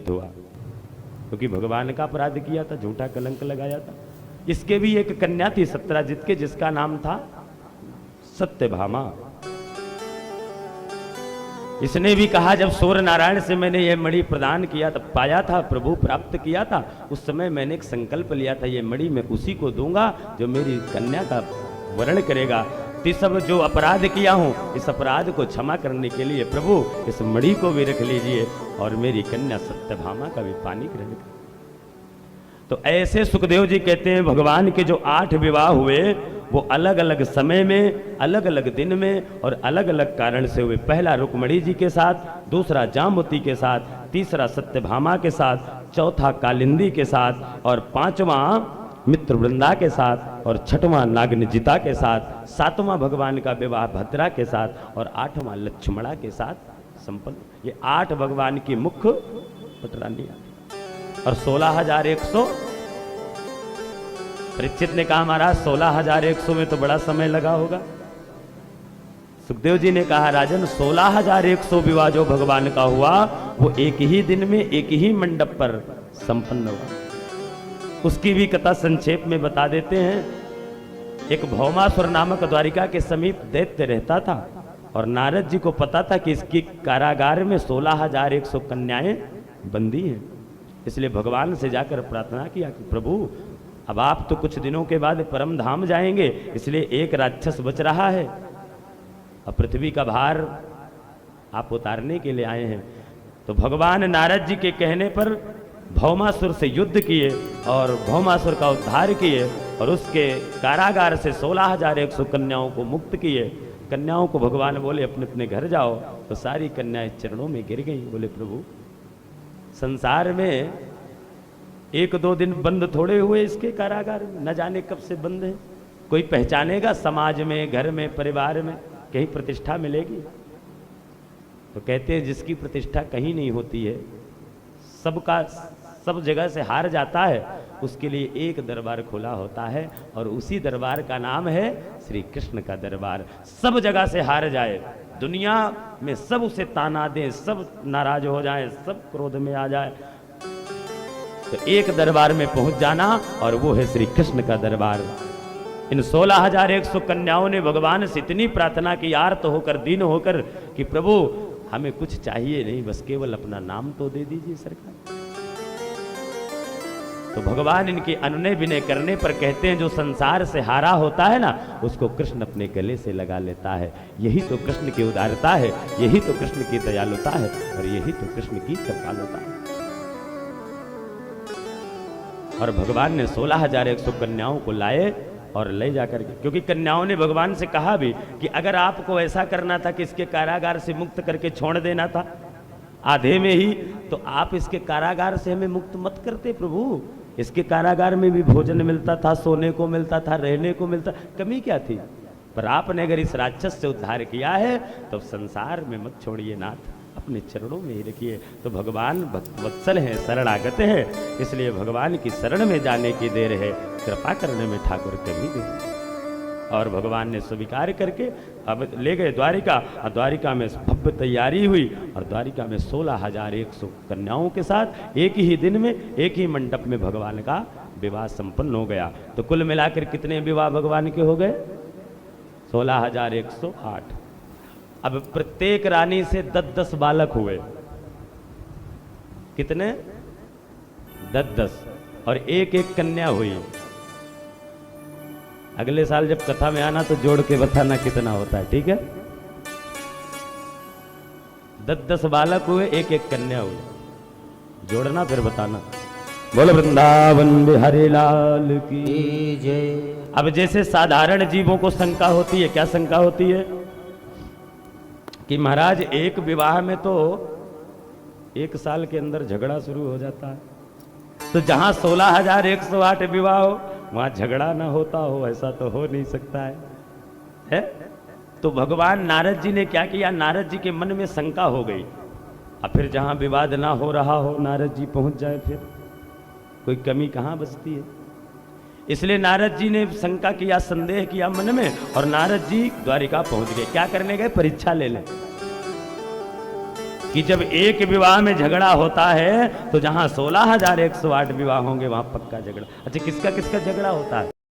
दंडित हुआ, क्योंकि भगवान का अपराध किया था, झूठा कलंक लगाया था। इसके भी एक कन्या थी सत्राजित के, जिसका नाम था सत्यभामा। इसने भी कहा, जब सूर्य नारायण से मैंने यह मणि प्रदान किया था, पाया था, प्रभु प्राप्त किया था, उस समय मैंने एक संकल्प लिया था, ये मणि मैं उसी को दूंगा जो मेरी कन्या का वरण करेगा। तो सब जो अपराध किया हूं, इस अपराध को क्षमा करने के लिए प्रभु इस मणि को भी रख लीजिए और मेरी कन्या सत्यभामा का भी पानी ग्रहण कर। तो ऐसे सुखदेव जी कहते हैं, भगवान के जो 8 विवाह हुए वो अलग अलग समय में, अलग अलग दिन में और अलग अलग कारण से हुए। पहला रुक्मणी जी के साथ, दूसरा जाम्बुती के साथ, तीसरा सत्यभामा के साथ, चौथा कालिंदी के साथ और 5वां मित्रवृंदा के साथ और 6वां नागनजिता के साथ, 7वां भगवान का विवाह भद्रा के साथ और 8वां लक्ष्मणा के साथ संपन्न। ये 8 भगवान की मुख्य पटरानियां और 16,100। परीक्षित ने कहा, महाराज 16,100 में तो बड़ा समय लगा होगा। सुखदेव जी ने कहा, राजन 16,100 विवाह जो भगवान का हुआ वो एक ही दिन में एक ही मंडप पर संपन्न हुआ। उसकी भी कथा संक्षेप में बता देते हैं। एक भौमासुर नामक द्वारिका के समीप दैत्य रहता था और नारद जी को पता था कि इसकी कारागार में 16,100 कन्याएं बंदी हैं। इसलिए भगवान से जाकर प्रार्थना किया कि प्रभु अब आप तो कुछ दिनों के बाद परम धाम जाएंगे, इसलिए एक राक्षस बच रहा है और पृथ्वी का भार आप उतारने के लिए आए हैं। तो भगवान नारद जी के कहने पर भौमासुर से युद्ध किए और भौमासुर का उद्धार किए और उसके कारागार से 16,100 कन्याओं को मुक्त किए। कन्याओं को भगवान बोले अपने अपने घर जाओ, तो सारी कन्याएं चरणों में गिर गई। बोले प्रभु संसार में 1-2 दिन बंद थोड़े हुए इसके कारागार में, न जाने कब से बंद है। कोई पहचानेगा समाज में, घर में, परिवार में कहीं प्रतिष्ठा मिलेगी? तो कहते हैं जिसकी प्रतिष्ठा कहीं नहीं होती है, सबका सब जगह से हार जाता है, उसके लिए एक दरबार खुला होता है और उसी दरबार का नाम है श्री कृष्ण का दरबार। सब जगह से हार जाए, दुनिया में सब उसे ताना दें, सब नाराज हो जाएं, सब क्रोध में आ जाए, तो एक दरबार में पहुंच जाना और वो है श्री कृष्ण का दरबार। इन 16,100 कन्याओं ने भगवान से इतनी प्रार्थना की, आर्त होकर, दीन होकर, कि प्रभु हमें कुछ चाहिए नहीं, बस केवल अपना नाम तो दे दीजिए सरकार। तो भगवान इनके अनुनय विनय करने पर कहते हैं, जो संसार से हारा होता है ना, उसको कृष्ण अपने गले से लगा लेता है। यही तो कृष्ण की उदारता है, यही तो कृष्ण की दयालुता है और यही तो कृष्ण की कृपालुता है। और भगवान ने 16,100 कन्याओं को लाए और ले जाकर के, क्योंकि कन्याओं ने भगवान से कहा भी कि अगर आपको ऐसा करना था कि इसके कारागार से मुक्त करके छोड़ देना था आधे में ही, तो आप इसके कारागार से हमें मुक्त मत करते प्रभु। इसके कारागार में भी भोजन मिलता था, सोने को मिलता था, रहने को मिलता, कमी क्या थी? पर आपने अगर इस राक्षस से उद्धार किया है तो संसार में मत छोड़िए नाथ, अपने चरणों में ही रखिए। तो भगवान वत्सल हैं, शरणागत है, इसलिए भगवान की शरण में जाने की देर है, कृपा करने में ठाकुर कभी देर। और भगवान ने स्वीकार करके अब ले गए द्वारिका, और द्वारिका में भव्य तैयारी हुई और द्वारिका में 16,100 कन्याओं के साथ एक ही दिन में एक ही मंडप में भगवान का विवाह संपन्न हो गया। तो कुल मिलाकर कितने विवाह भगवान के हो गए? 16,108। अब प्रत्येक रानी से 10-10 बालक हुए। कितने? 10-10 और एक एक कन्या हुई। अगले साल जब कथा में आना तो जोड़ के बताना कितना होता है, ठीक है? 10-10 बालक हुए, एक एक कन्या हुई, जोड़ना फिर बताना। बोलो वृंदावन बिहारी लाल की जय। अब जैसे साधारण जीवों को शंका होती है, क्या शंका होती है? कि महाराज एक विवाह में तो 1 साल के अंदर झगड़ा शुरू हो जाता है, तो जहां 16,108 विवाह हो वहां झगड़ा ना होता हो, ऐसा तो हो नहीं सकता है? तो भगवान नारद जी ने क्या किया, नारद जी के मन में शंका हो गई। अब फिर जहां विवाद ना हो रहा हो नारद जी पहुंच जाए, फिर कोई कमी कहां बचती है? इसलिए नारद जी ने शंका किया, संदेह किया मन में, और नारद जी द्वारिका पहुंच गए। क्या करने गए? परीक्षा ले लें। कि जब एक विवाह में झगड़ा होता है तो जहां 16,108 विवाह होंगे वहां पक्का झगड़ा। अच्छा, किसका किसका झगड़ा होता है?